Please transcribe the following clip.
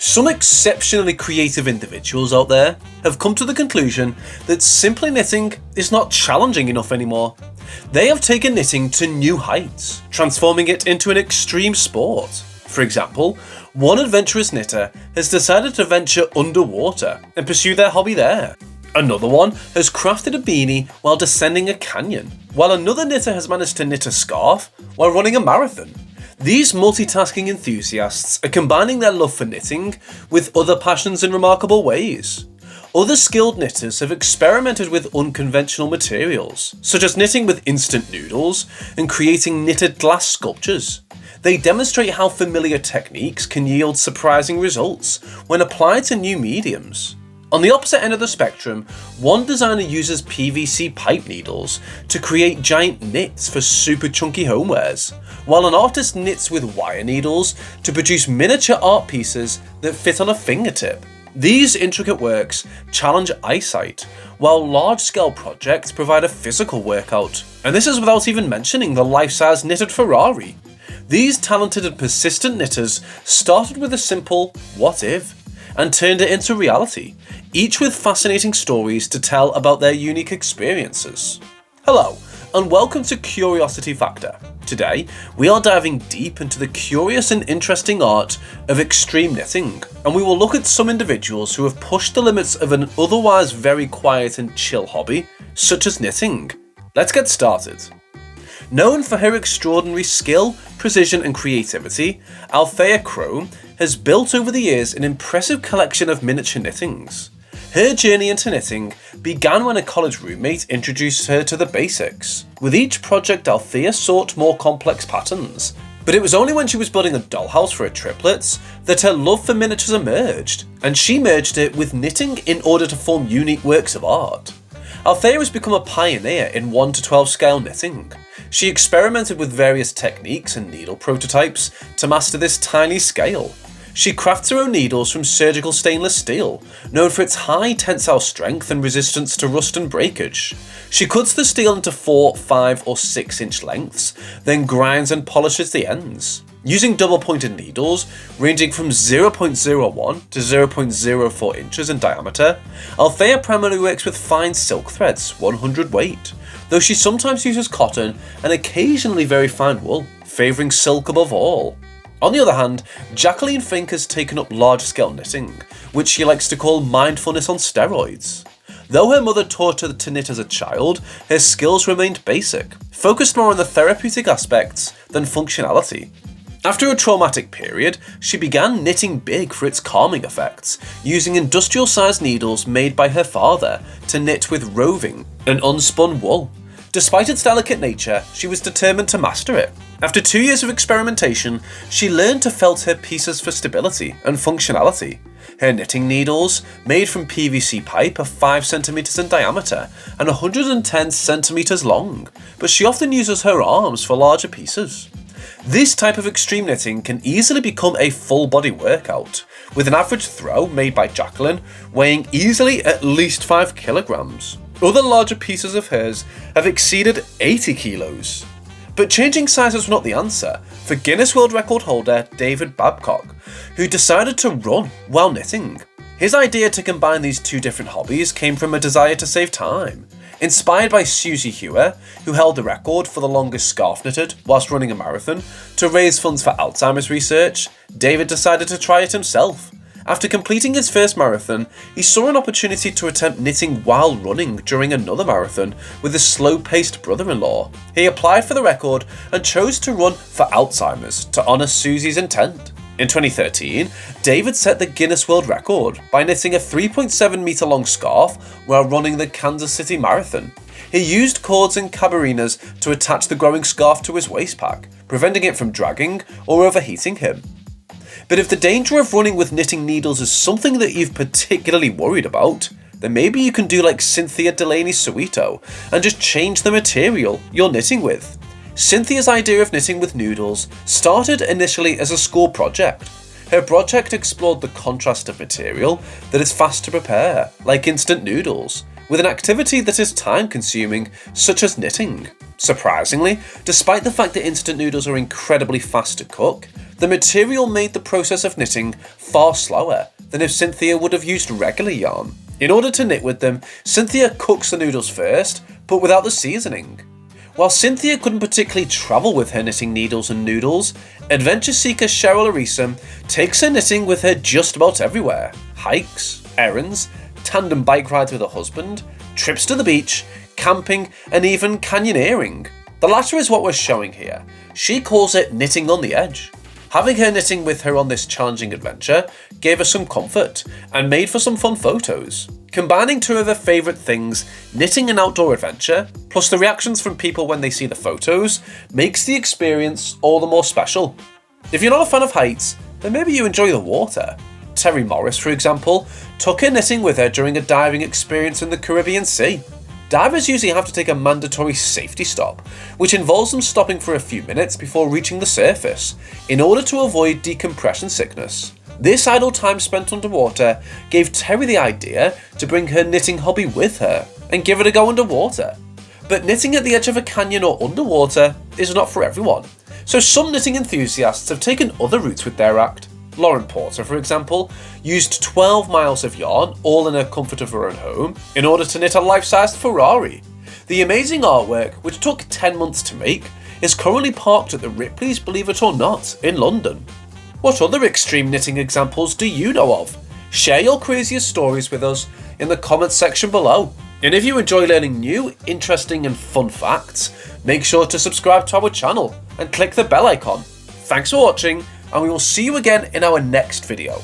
Some exceptionally creative individuals out there have come to the conclusion that simply knitting is not challenging enough anymore. They have taken knitting to new heights, transforming it into an extreme sport. For example, one adventurous knitter has decided to venture underwater and pursue their hobby there. Another one has crafted a beanie while descending a canyon, while another knitter has managed to knit a scarf while running a marathon. These multitasking enthusiasts are combining their love for knitting with other passions in remarkable ways. Other skilled knitters have experimented with unconventional materials, such as knitting with instant noodles and creating knitted glass sculptures. They demonstrate how familiar techniques can yield surprising results when applied to new mediums. On the opposite end of the spectrum, one designer uses PVC pipe needles to create giant knits for super chunky homewares, while an artist knits with wire needles to produce miniature art pieces that fit on a fingertip. These intricate works challenge eyesight, while large-scale projects provide a physical workout. And this is without even mentioning the life-size knitted Ferrari. These talented and persistent knitters started with a simple "what if?" and turned it into reality, each with fascinating stories to tell about their unique experiences. Hello, and welcome to Curiosity Factor. Today, we are diving deep into the curious and interesting art of extreme knitting, and we will look at some individuals who have pushed the limits of an otherwise very quiet and chill hobby, such as knitting. Let's get started. Known for her extraordinary skill, precision and creativity, Althea Crome has built over the years an impressive collection of miniature knittings. Her journey into knitting began when a college roommate introduced her to the basics. With each project, Althea sought more complex patterns, but it was only when she was building a dollhouse for her triplets that her love for miniatures emerged, and she merged it with knitting in order to form unique works of art. Althea has become a pioneer in 1 to 12 scale knitting. She experimented with various techniques and needle prototypes to master this tiny scale. She crafts her own needles from surgical stainless steel, known for its high tensile strength and resistance to rust and breakage. She cuts the steel into 4, 5 or 6 inch lengths, then grinds and polishes the ends. Using double-pointed needles ranging from 0.01 to 0.04 inches in diameter, Althea primarily works with fine silk threads, 100 weight, though she sometimes uses cotton and occasionally very fine wool, favouring silk above all. On the other hand, Jacqueline Fink has taken up large-scale knitting, which she likes to call mindfulness on steroids. Though her mother taught her to knit as a child, her skills remained basic, focused more on the therapeutic aspects than functionality. After a traumatic period, she began knitting big for its calming effects, using industrial-sized needles made by her father to knit with roving and unspun wool. Despite its delicate nature, she was determined to master it. After 2 years of experimentation, she learned to felt her pieces for stability and functionality. Her knitting needles, made from PVC pipe, are 5 cm in diameter and 110 cm long, but she often uses her arms for larger pieces. This type of extreme knitting can easily become a full-body workout, with an average throw made by Jacqueline weighing easily at least 5 kilograms. Other larger pieces of hers have exceeded 80 kilos. But changing size was not the answer for Guinness World Record holder David Babcock, who decided to run while knitting. His idea to combine these two different hobbies came from a desire to save time. Inspired by Susie Hewer, who held the record for the longest scarf knitted whilst running a marathon, to raise funds for Alzheimer's research, David decided to try it himself. After completing his first marathon, he saw an opportunity to attempt knitting while running during another marathon with his slow-paced brother-in-law. He applied for the record and chose to run for Alzheimer's to honour Susie's intent. In 2013, David set the Guinness World Record by knitting a 3.7 metre long scarf while running the Kansas City Marathon. He used cords and carabiners to attach the growing scarf to his waistpack, preventing it from dragging or overheating him. But if the danger of running with knitting needles is something that you've particularly worried about, then maybe you can do like Cynthia Delaney Suito and just change the material you're knitting with. Cynthia's idea of knitting with noodles started initially as a school project. Her project explored the contrast of material that is fast to prepare, like instant noodles, with an activity that is time-consuming, such as knitting. Surprisingly, despite the fact that instant noodles are incredibly fast to cook, the material made the process of knitting far slower than if Cynthia would have used regular yarn. In order to knit with them, Cynthia cooks the noodles first, but without the seasoning. While Cynthia couldn't particularly travel with her knitting needles and noodles, adventure seeker Cheryl Arisa takes her knitting with her just about everywhere. Hikes, errands, tandem bike rides with her husband, trips to the beach, camping, and even canyoneering. The latter is what we're showing here. She calls it knitting on the edge. Having her knitting with her on this challenging adventure gave her some comfort and made for some fun photos. Combining two of her favourite things, knitting and outdoor adventure, plus the reactions from people when they see the photos, makes the experience all the more special. If you're not a fan of heights, then maybe you enjoy the water. Terry Morris, for example, took her knitting with her during a diving experience in the Caribbean Sea. Divers usually have to take a mandatory safety stop, which involves them stopping for a few minutes before reaching the surface, in order to avoid decompression sickness. This idle time spent underwater gave Terry the idea to bring her knitting hobby with her and give it a go underwater. But knitting at the edge of a canyon or underwater is not for everyone, so some knitting enthusiasts have taken other routes with their act. Lauren Porter, for example, used 12 miles of yarn, all in the comfort of her own home, in order to knit a life-sized Ferrari. The amazing artwork, which took 10 months to make, is currently parked at the Ripley's Believe It or Not in London. What other extreme knitting examples do you know of? Share your craziest stories with us in the comments section below. And if you enjoy learning new, interesting and fun facts, make sure to subscribe to our channel and click the bell icon. Thanks for watching, and we will see you again in our next video.